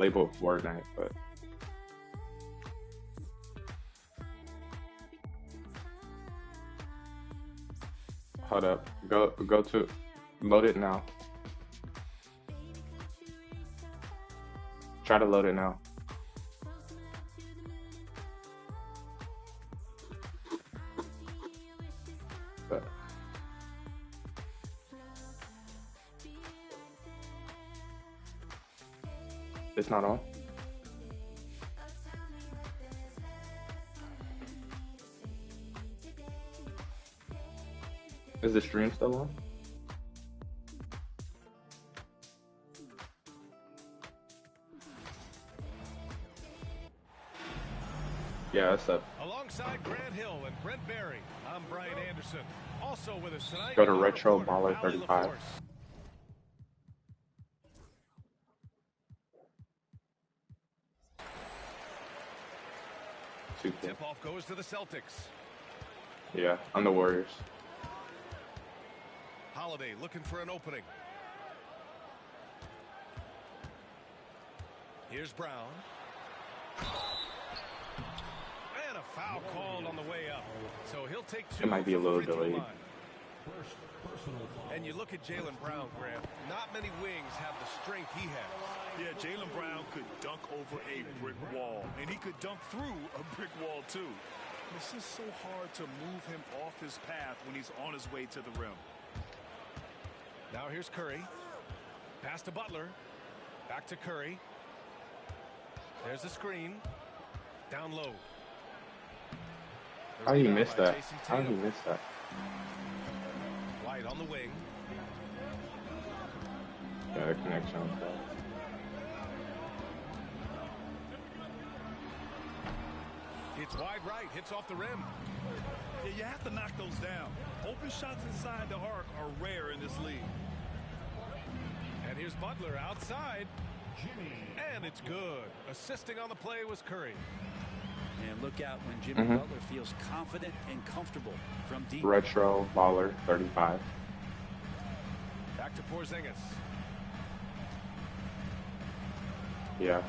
labeled Fortnite, but hold up. Go to load it now. Try to load it now. But it's not on. Is the stream still on? Yeah, it's up. Alongside Grant Hill and Brent Berry, I'm Brian Anderson. Also with us tonight, Go to Retro Baller 35. Tip-off goes to the Celtics. Yeah, I'm the Warriors. Holiday looking for an opening. Here's Brown. And a foul called on the way up. So he'll take two. It might be a little delayed. And you look at Jaylen Brown, Grant. Not many wings have the strength he has. Yeah, Jaylen Brown could dunk over a brick wall, and he could dunk through a brick wall, too. It's just so hard to move him off his path when he's on his way to the rim. Now here's Curry. Pass to Butler. Back to Curry. There's the screen. Down low. How do you miss that? How do you miss that? White on the wing. Yeah, the connection. It's wide right, hits off the rim. Yeah, you have to knock those down. Open shots inside the arc are rare in this league. And here's Butler outside. And it's good. Assisting on the play was Curry. And look out when Jimmy Butler feels confident and comfortable from deep. Retro Baller 35. Back to Porzingis. Yeah.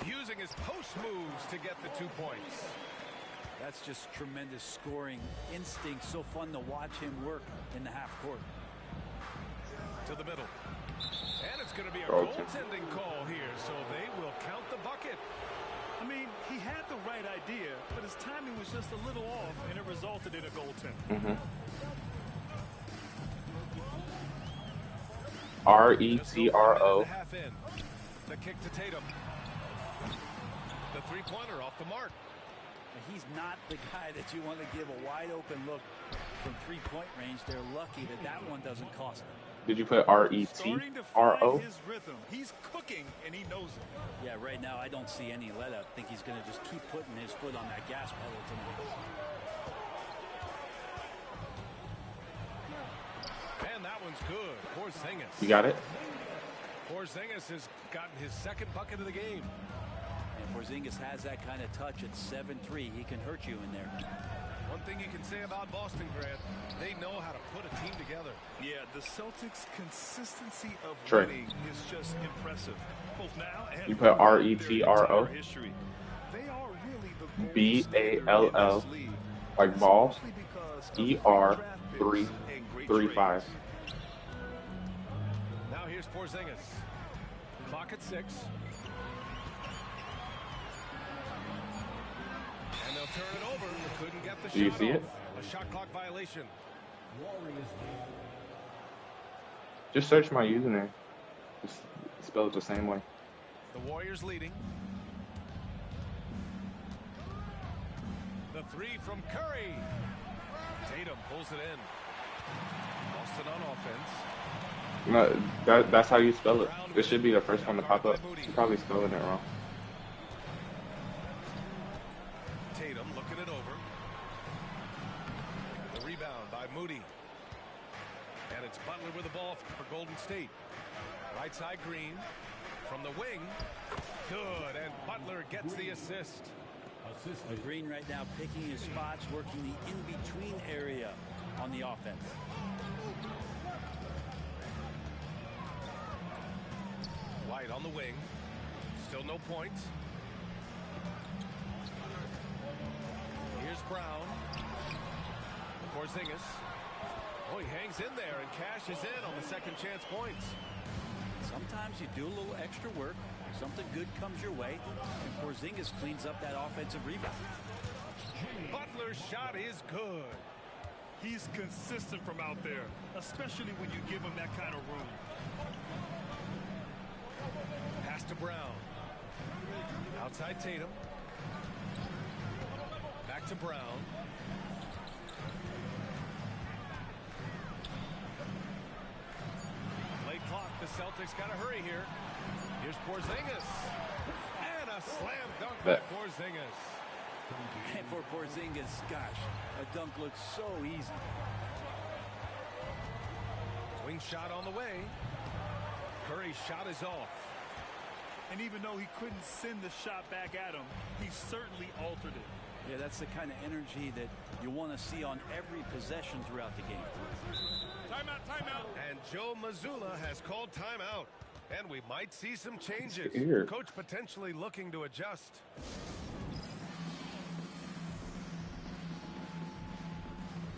Using his post moves to get the 2 points. That's just tremendous scoring instinct. So fun to watch him work in the half court. To the middle. And it's going to be a goaltending call here, so they will count the bucket. I mean, he had the right idea, but his timing was just a little off, and it resulted in a goaltend. R-E-T-R-O. The kick to Tatum. The three-pointer off the mark. He's not the guy that you want to give a wide-open look from three-point range. They're lucky that that one doesn't cost them. Did you put R-E-T-R-O? His rhythm. He's cooking, and he knows it. Yeah, right now I don't see any let-up. I think he's going to just keep putting his foot on that gas pedal tonight. And that one's good. Porzingis. You got it? Porzingis has gotten his second bucket of the game. And Porzingis has that kind of touch at 7'3". He can hurt you in there. One thing you can say about Boston, Grant, they know how to put a team together. Yeah, the Celtics' consistency of Trey. winning is just impressive. Both now and You put R-E-T-R-O? They are really the B-A-L-L, like ball, E-R-3-3-5. Now here's Porzingis. Clock at 6. And they'll turn it over. Couldn't get the shot. Do you see it? A shot clock violation. Just search my username. Just spell it the same way. The Warriors leading. The three from Curry. Tatum pulls it in. Boston on offense. No, that's how you spell it. It should be the first one to pop up. You're probably spelling it wrong. Tatum looking it over. The rebound by Moody. And it's Butler with the ball for Golden State. Right side Green. From the wing. Good. And Butler gets the assist. Green right now picking his spots, working the in-between area on the offense. right on the wing. Still no points. Here's Brown. Porzingis. Oh, he hangs in there and cashes in on the second chance points. Sometimes you do a little extra work, something good comes your way, and Porzingis cleans up that offensive rebound. Butler's shot is good. He's consistent from out there, especially when you give him that kind of room. Pass to Brown. Outside Tatum. Back to Brown. Late clock. The Celtics got to hurry here. Here's Porzingis. And a slam dunk by Porzingis. And for Porzingis, gosh, a dunk looks so easy. Wing shot on the way. Curry's shot is off. And even though he couldn't send the shot back at him, he certainly altered it. Yeah, that's the kind of energy that you want to see on every possession throughout the game. Timeout, timeout. And Joe Mazzulla has called timeout. And we might see some changes. Coach potentially looking to adjust.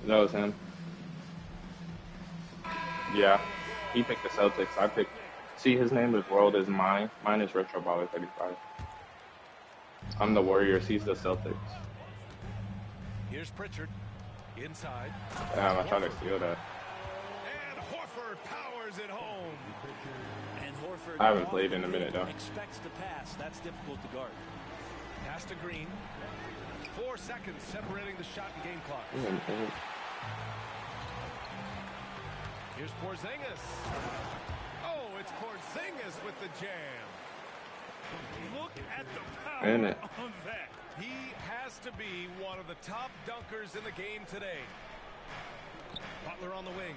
That was him. Yeah, he picked the Celtics. I picked. See, his name is World is Mine. Mine is Retro Baller 35. I'm the Warriors. He's the Celtics. Here's Pritchard. Inside. Damn, I tried to steal that. And Horford powers it home. And Horford, I haven't played in a minute, though. Expects to pass. That's difficult to guard. Pass to Green. 4 seconds separating the shot and game clock. Here's Porzingis. Oh, it's Porzingis with the jam. Look at the power on that. He has to be one of the top dunkers in the game today. Butler on the wing.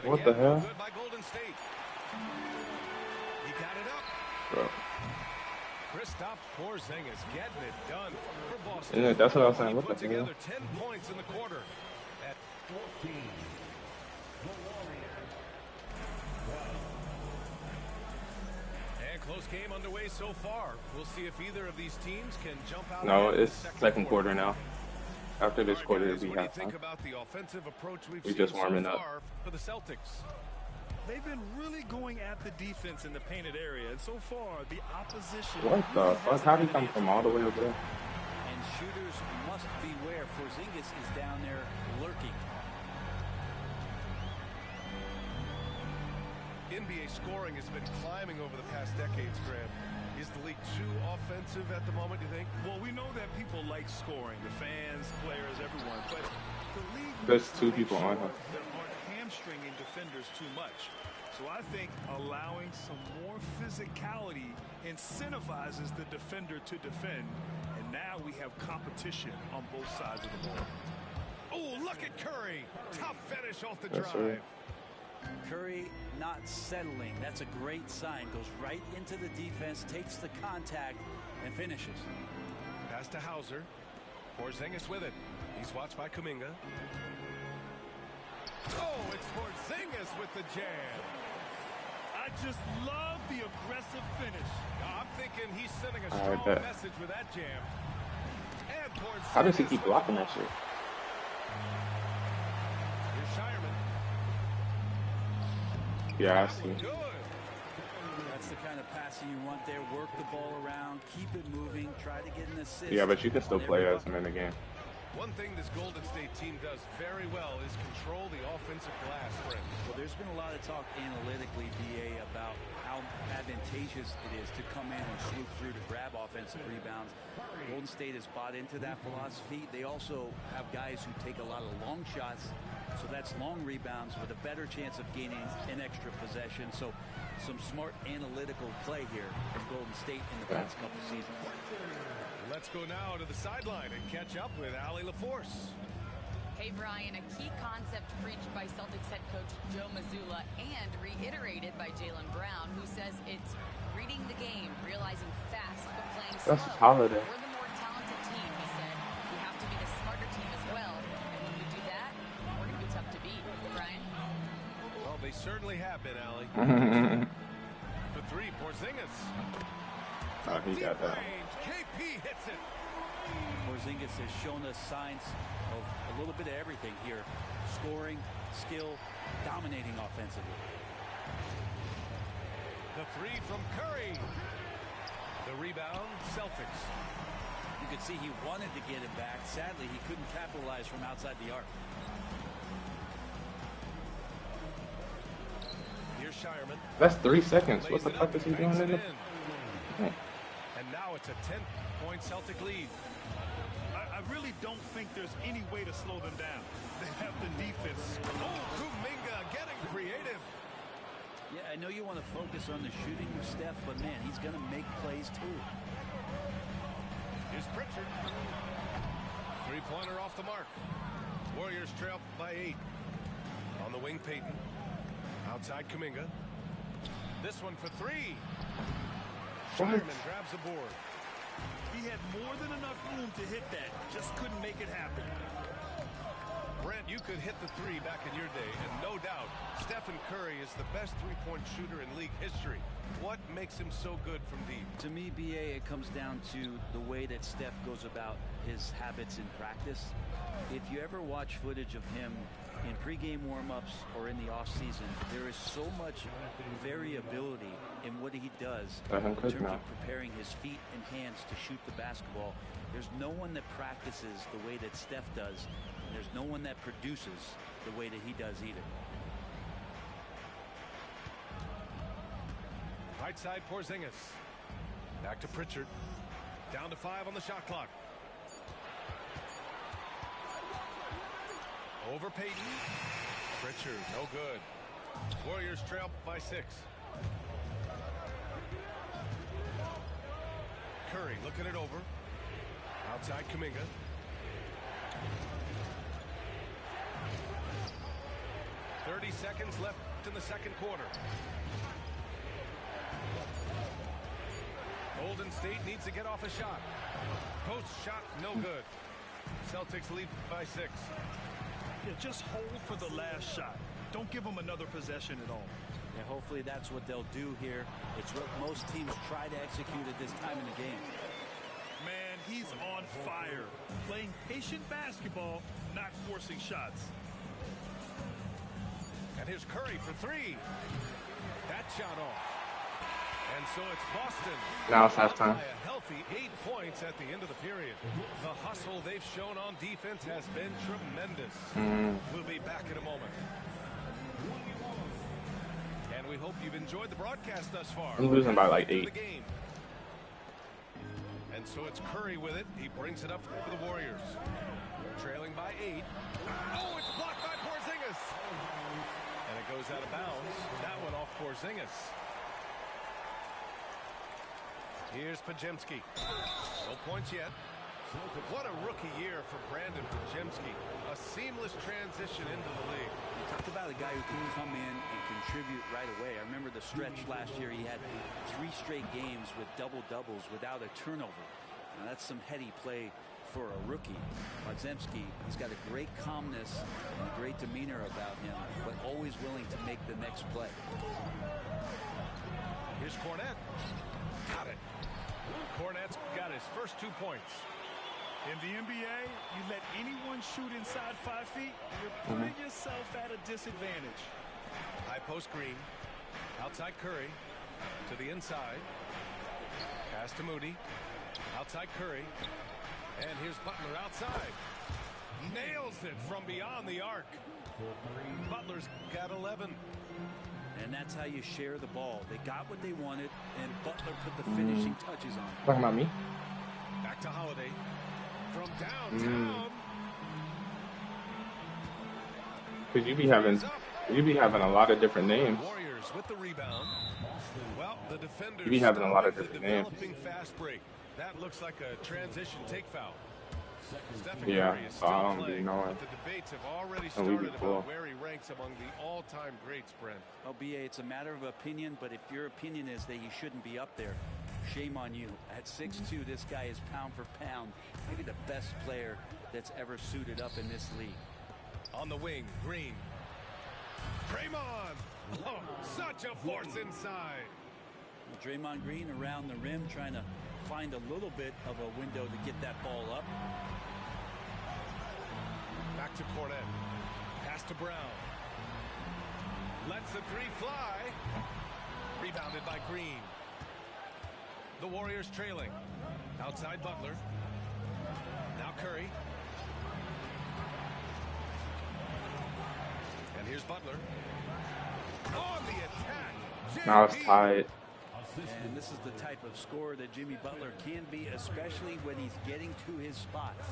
And what the hell? Good by Golden State. He got it up. Bro. Kristaps Porzingis getting it done for Boston. Yeah, that's what I was saying. What put the hell? together 10 points in the quarter. At 14. And close game underway so far. We'll see if either of these teams can jump out. No, it's second quarter now. After this quarter, it'll be what do you halftime. think about the offensive approach we've We seen just warming so up. far for the Celtics? They've been really going at the defense in the painted area, and so far the opposition. What the fuck? How did he come from all the way up there? And shooters must beware. Porzingis is down there lurking. NBA scoring has been climbing over the past decades, Grant. Is the league too offensive at the moment, do you think? Well, we know that people like scoring, the fans, players, everyone, but the league. There's two people on him. That aren't hamstringing defenders too much. So I think allowing some more physicality incentivizes the defender to defend, and now we have competition on both sides of the ball. Oh, look at Curry. Tough finish off the That's drive. right. Curry not settling. That's a great sign. Goes right into the defense, takes the contact, and finishes. Pass to Hauser. Porzingis with it. He's watched by Kuminga. Oh, it's Porzingis with the jam. I just love the aggressive finish. I'm thinking he's sending a I strong bet. message with that jam. And Porzingis. How does he keep blocking that shit? Here's Shireman. Yeah, I see. Good. That's the kind of passing you want there. Work the ball around, keep it moving, try to get an assist. Yeah, but you can still play as him in the game. One thing this Golden State team does very well is control the offensive glass, Brent. Well, there's been a lot of talk analytically, BA, about how advantageous it is to come in and swoop through to grab offensive rebounds. Golden State has bought into that philosophy. They also have guys who take a lot of long shots, so that's long rebounds with a better chance of gaining an extra possession. So some smart analytical play here from Golden State in the past couple seasons. Let's go now to the sideline and catch up with Allie LaForce. Hey, Brian, a key concept preached by Celtics head coach Joe Mazzulla and reiterated by Jaylen Brown, who says it's reading the game, realizing fast, but playing slow. That's Holiday. We're the more talented team, he said. We have to be the smarter team as well. And when we do that, we're going to be tough to beat. Brian? Well, they certainly have been, Allie. Porzingis. Oh, he got that. Range. KP hits it. Porzingis has shown us signs of a little bit of everything here. Scoring, skill, dominating offensively. The three from Curry. The rebound, Celtics. You could see he wanted to get it back. Sadly, he couldn't capitalize from outside the arc. Here's Shireman. That's 3 seconds. What the Lays it fuck up, is he banks doing it in the? in. And now it's a 10-point Celtic lead. I really don't think there's any way to slow them down. They have the defense. Oh, Kuminga getting creative. Yeah, I know you want to focus on the shooting with Steph, but man, he's going to make plays too. Here's Pritchard. Three-pointer off the mark. Warriors trail by 8. On the wing, Payton. Outside, Kuminga. This one for 3. Shireman grabs the board. He had more than enough room to hit that. Just couldn't make it happen. Brent, you could hit the 3 back in your day, and no doubt, Stephen Curry is the best three-point shooter in league history. What makes him so good from deep? To me, BA, it comes down to the way that Steph goes about his habits in practice. If you ever watch footage of him in pregame warm-ups or in the off-season, there is so much variability in what he does in terms of preparing his feet and hands to shoot the basketball. There's no one that practices the way that Steph does. There's no one that produces the way that he does either. Right side, Porzingis. Back to Pritchard. Down to 5 on the shot clock. Over Payton. Pritchard, no good. Warriors trail by 6. Curry looking it over. Outside Kuminga. .30 seconds left in the second quarter. Golden State needs to get off a shot. Post shot, no good. Celtics lead by 6. Yeah, just hold for the last shot. Don't give them another possession at all. Yeah, hopefully that's what they'll do here. It's what most teams try to execute at this time in the game. Man, he's on fire. Playing patient basketball, not forcing shots. And here's Curry for 3. That shot off. And so it's Boston. Now it's halftime. By a healthy 8 points at the end of the period. The hustle they've shown on defense has been tremendous. We'll be back in a moment. And we hope you've enjoyed the broadcast thus far. I'm losing by like 8. And so it's Curry with it. He brings it up for the Warriors. Trailing by 8. Oh, it's blocked by Porzingis. And it goes out of bounds. That one off Porzingis. Here's Podziemski. No points yet. What a rookie year for Brandon Podziemski. A seamless transition into the league. You talked about a guy who can come in and contribute right away. I remember the stretch last year. He had 3 straight games with double-doubles without a turnover. Now that's some heady play for a rookie. Podziemski, he's got a great calmness and a great demeanor about him, but always willing to make the next play. Here's Cornette. Got it. Cornette's got his first 2 points. In the NBA, you let anyone shoot inside 5 feet, you're putting yourself at a disadvantage. High post Green. Outside Curry. To the inside. Pass to Moody. Outside Curry. And here's Butler outside. Nails it from beyond the arc. Butler's got 11. And that's how you share the ball. They got what they wanted, and Butler put the finishing touches on it. Talking about me? Back to Holiday. From downtown. Cause you be having a lot of different names. Warriors with the rebound. Well, the defenders You be having a lot of the different names. developing fast break. That looks like a transition take foul. Stephen Yeah, Curry is so I still don't be playing, knowing. but the debates have already And we be started cool. about where he ranks among the all-time greats, Brent. Well, BA, it's a matter of opinion, but if your opinion is that he shouldn't be up there, shame on you. At 6'2", this guy is pound for pound, maybe the best player that's ever suited up in this league. On the wing, Green. Draymond. Oh, such a force inside. Draymond Green around the rim trying to find a little bit of a window to get that ball up. Back to Cornet. Pass to Brown. Lets the three fly. Rebounded by Green. The Warriors trailing. Outside Butler. Now Curry. And here's Butler. On the attack. Now it's tied. And this is the type of scorer that Jimmy Butler can be, especially when he's getting to his spots.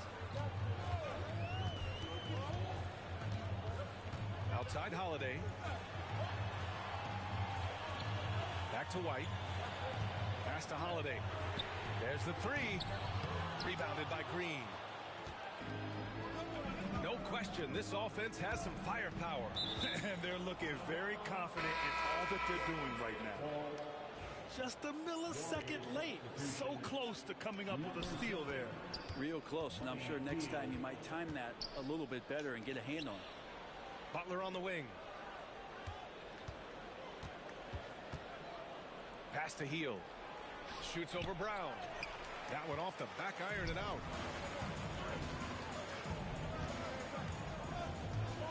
Outside Holiday. Back to White. Pass to Holiday. There's the three. Rebounded by Green. No question, this offense has some firepower. And they're looking very confident in all that they're doing right now. Just a millisecond late. So close to coming up with a steal there. Real close, and I'm sure next time you might time that a little bit better and get a hand on it. Butler on the wing. Pass to Heel. Shoots over Brown. That one off the back iron and out.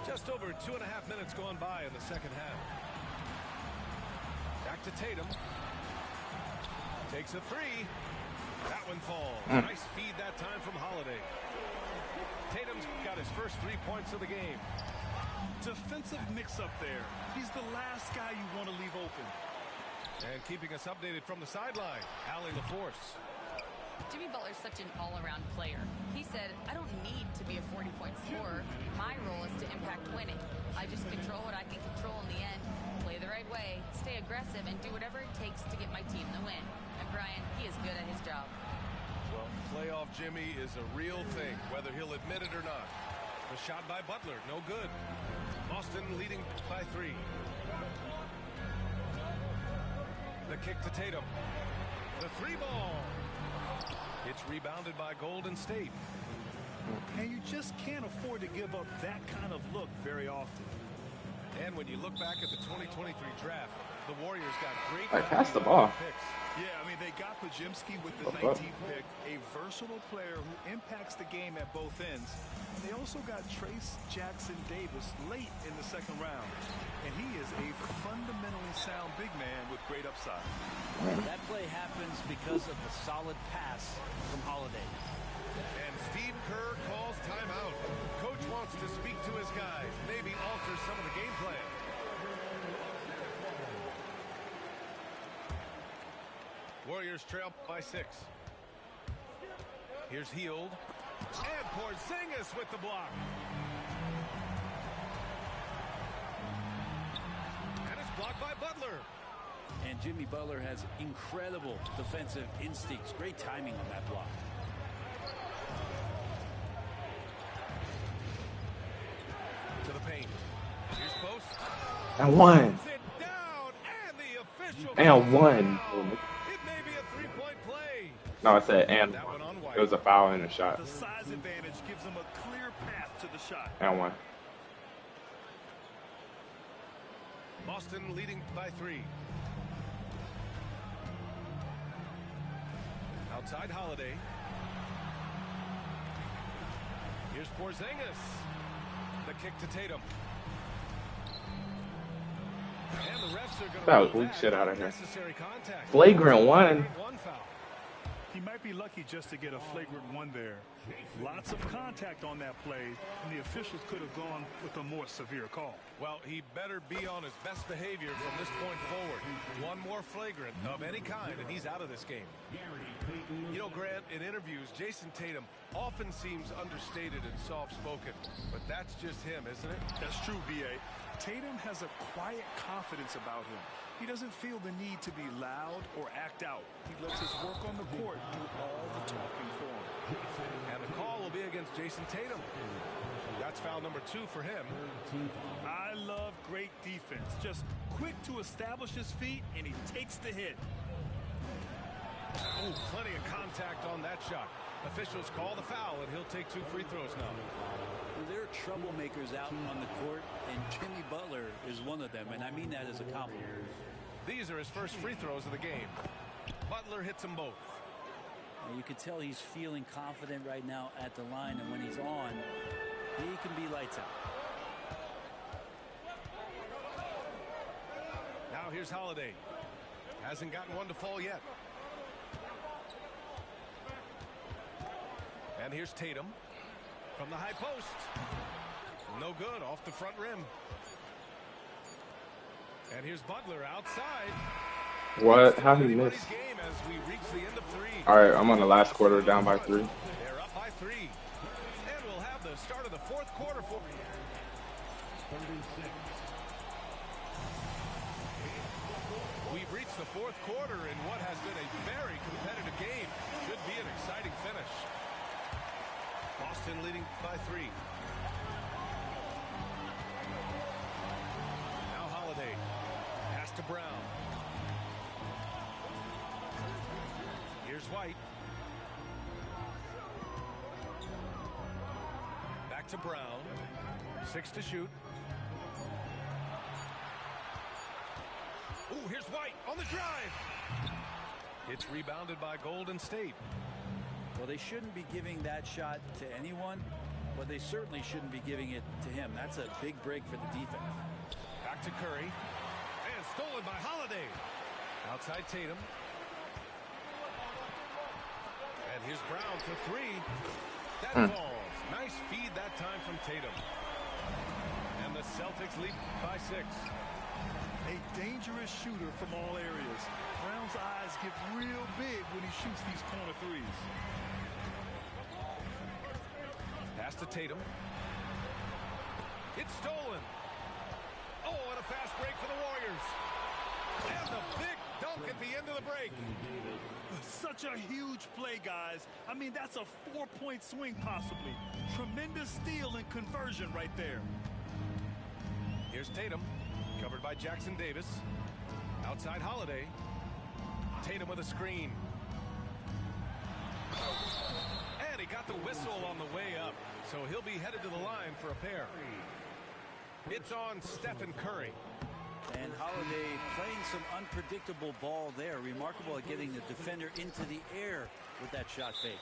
Just over 2.5 minutes gone by in the second half. Back to Tatum. Takes a three. That one falls. Nice feed that time from Holiday. Tatum's got his first 3 points of the game. Defensive mix-up there. He's the last guy you want to leave open. And keeping us updated from the sideline, Allie LaForce. Jimmy Butler's such an all-around player. He said, I don't need to be a 40-point scorer. My role is to impact winning. I just control what I can control in the end, play the right way, stay aggressive, and do whatever it takes to get my team the win. And Brian, he is good at his job. Well, playoff Jimmy is a real thing, whether he'll admit it or not. The shot by Butler, no good. Boston leading by 3. The kick to Tatum. The 3 ball. It's rebounded by Golden State. And you just can't afford to give up that kind of look very often. And when you look back at the 2023 draft, the Warriors got great. I passed the ball. Picks. Yeah, I mean, they got Pajimski with the 19th pick, a versatile player who impacts the game at both ends. They also got Trace Jackson Davis late in the second round. And he is a fundamentally sound big man with great upside. That play happens because of the solid pass from Holiday. And Steve Kerr calls timeout. Coach wants to speak to his guys, maybe alter some of the game plan. Warriors trail by 6. Here's Hield. And Porzingis with the block. And it's blocked by Butler. And Jimmy Butler has incredible defensive instincts. Great timing on that block. To the paint. Here's post. And one. Sit down, and the official And one. It may be a 3-point play. No, I said and That one. one on White. It was a foul and a shot. The size advantage gives them a clear path to the shot. And one. Boston leading by 3. Outside Holiday. Here's Porzingis. The kick to Tatum. And the refs are going to That was rule weak shit out of here. Necessary contact. Flagrant one. One foul. He might be lucky just to get a flagrant one there. Lots of contact on that play, and the officials could have gone with a more severe call. Well, he better be on his best behavior from this point forward. One more flagrant of any kind, and he's out of this game. You know, Grant, in interviews, Jason Tatum often seems understated and soft-spoken, but that's just him, isn't it? That's true, B.A. Tatum has a quiet confidence about him. He doesn't feel the need to be loud or act out. He lets his work on the court do all the talking for him. And the call will be against Jason Tatum. That's foul number 2 for him. I love great defense. Just quick to establish his feet, and he takes the hit. Oh, plenty of contact on that shot. Officials call the foul, and he'll take 2 free throws now. Well, there are troublemakers out on the court, and Jimmy Butler is one of them, and I mean that as a compliment. These are his first free throws of the game. Butler hits them both. You can tell he's feeling confident right now at the line, and when he's on, he can be lights out. Now here's Holiday. Hasn't gotten one to fall yet. And here's Tatum from the high post. No good, off the front rim. And here's Butler outside. What? How he missed? All right, I'm on the last quarter, down by 3. They're up by 3. And we'll have the start of the fourth quarter for 36. We've reached the fourth quarter in what has been a very competitive game. Should be an exciting finish. Boston leading by 3. Now Holiday. Pass to Brown. Here's White. Back to Brown. 6 to shoot. Ooh, here's White on the drive. It's rebounded by Golden State. Well, they shouldn't be giving that shot to anyone, but they certainly shouldn't be giving it to him. That's a big break for the defense. Back to Curry. And stolen by Holiday. Outside Tatum. And here's Brown for 3. That falls. Nice feed that time from Tatum. And the Celtics lead by 6. A dangerous shooter from all areas. Brown's eyes get real big when he shoots these corner threes. Pass to Tatum. It's stolen. Oh, and a fast break for the Warriors. And the big dunk at the end of the break. Such a huge play, guys. I mean, that's a 4-point swing possibly. Tremendous steal and conversion right there. Here's Tatum. Covered by Jackson Davis. Outside Holiday. Tatum with a screen. And he got the whistle on the way up. So he'll be headed to the line for a pair. It's on Stephen Curry. And Holiday playing some unpredictable ball there. Remarkable at getting the defender into the air with that shot fake.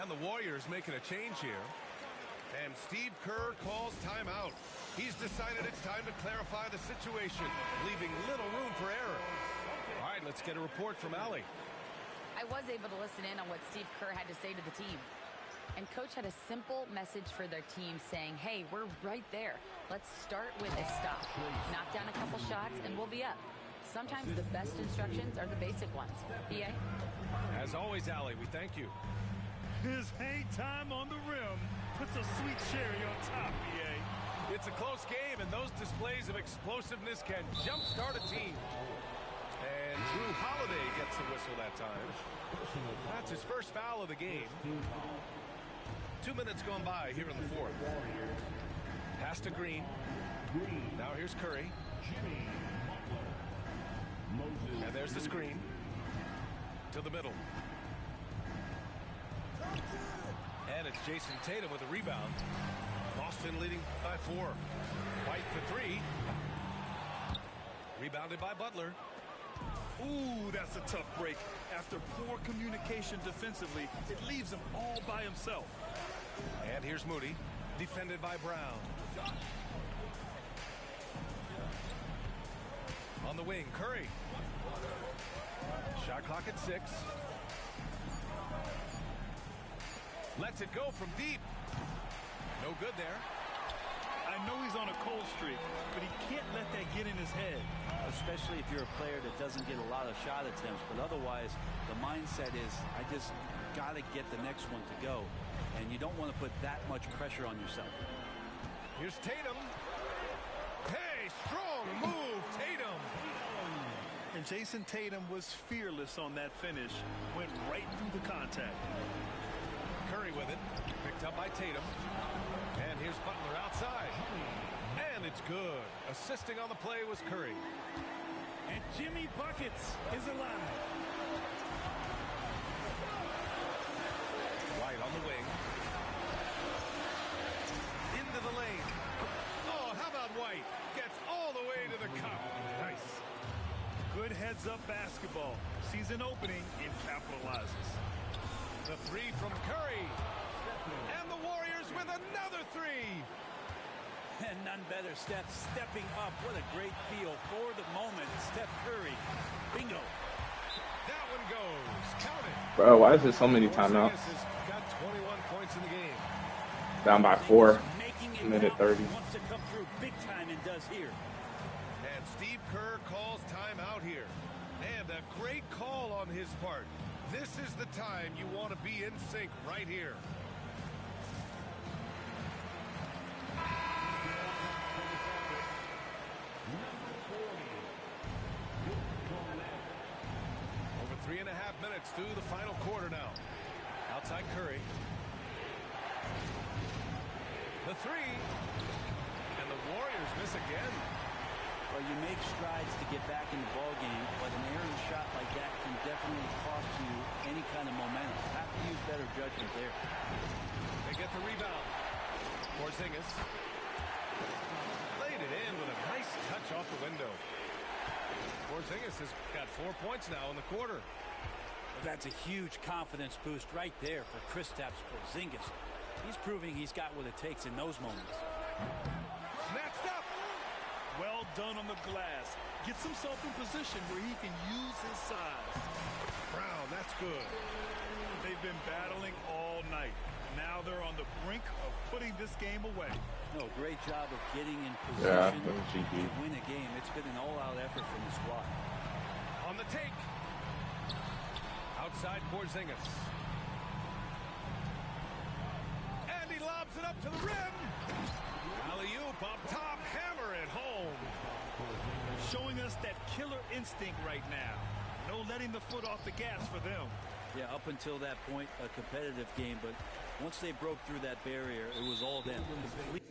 And the Warriors making a change here. And Steve Kerr calls timeout. He's decided it's time to clarify the situation, leaving little room for error. All right, let's get a report from Allie. I was able to listen in on what Steve Kerr had to say to the team. And Coach had a simple message for their team saying, hey, we're right there. Let's start with a stop. Knock down a couple shots and we'll be up. Sometimes the best instructions are the basic ones. EA? As always, Allie, we thank you. His hang time on the rim puts a sweet cherry on top, EA. It's a close game, and those displays of explosiveness can jumpstart a team. And Drew Holiday gets the whistle that time. That's his first foul of the game. 2 minutes gone by here in the fourth. Pass to Green. Now here's Curry. And there's the screen. To the middle. And it's Jason Tatum with a rebound. Boston leading by 4. White for 3. Rebounded by Butler. Ooh, that's a tough break. After poor communication defensively, it leaves him all by himself. And here's Moody, defended by Brown. On the wing, Curry. Shot clock at 6. Lets it go from deep. No good there. I know he's on a cold streak, but he can't let that get in his head. Especially if you're a player that doesn't get a lot of shot attempts, but otherwise the mindset is I just got to get the next one to go, and you don't want to put that much pressure on yourself. Here's Tatum. Hey, strong move, Tatum. And Jason Tatum was fearless on that finish, went right through the contact. Curry with it, picked up by Tatum. And here's Butler outside. And it's good. Assisting on the play was Curry. And Jimmy Buckets is alive. White on the wing. Into the lane. Oh, how about White? Gets all the way to the cup. Nice. Heads up basketball. Sees an opening and capitalizes. The three from Curry. And the Warriors with another three. And none better, Steph stepping up. What a great feel for the moment. Steph Curry. Bingo. That one goes. Count it. Bro, why is there so many timeouts? Porzingis has got 21 points in the game. Down by 4. Making it Minute count. 30. Wants to come through big time and does here. And Steve Kerr calls timeout here. And a great call on his part. This is the time you want to be in sync right here. Over 3.5 minutes through the final quarter now. Outside Curry. The three. And the Warriors miss again. Well, you make strides to get back in the ball game, but an errant shot like that can definitely cost you any kind of momentum. Have to use better judgment there. They get the rebound. Porzingis laid it in with a nice touch off the window. Porzingis has got 4 points now in the quarter. Well, that's a huge confidence boost right there for Kristaps Porzingis. He's proving he's got what it takes in those moments. Snatched up. Well done on the glass. Gets himself in position where he can use his size. Brown, that's good. They've been battling all night. Now they're on the brink of putting this game away. No, great job of getting in Yeah, position that was cheeky. to win a game. It's been an all-out effort from the squad. On the take. Outside Porzingis. And he lobs it up to the rim. Alley-oop up top. Hammer it home. Showing us that killer instinct right now. No letting the foot off the gas for them. Yeah, up until that point, a competitive game, but once they broke through that barrier, it was all them. Complete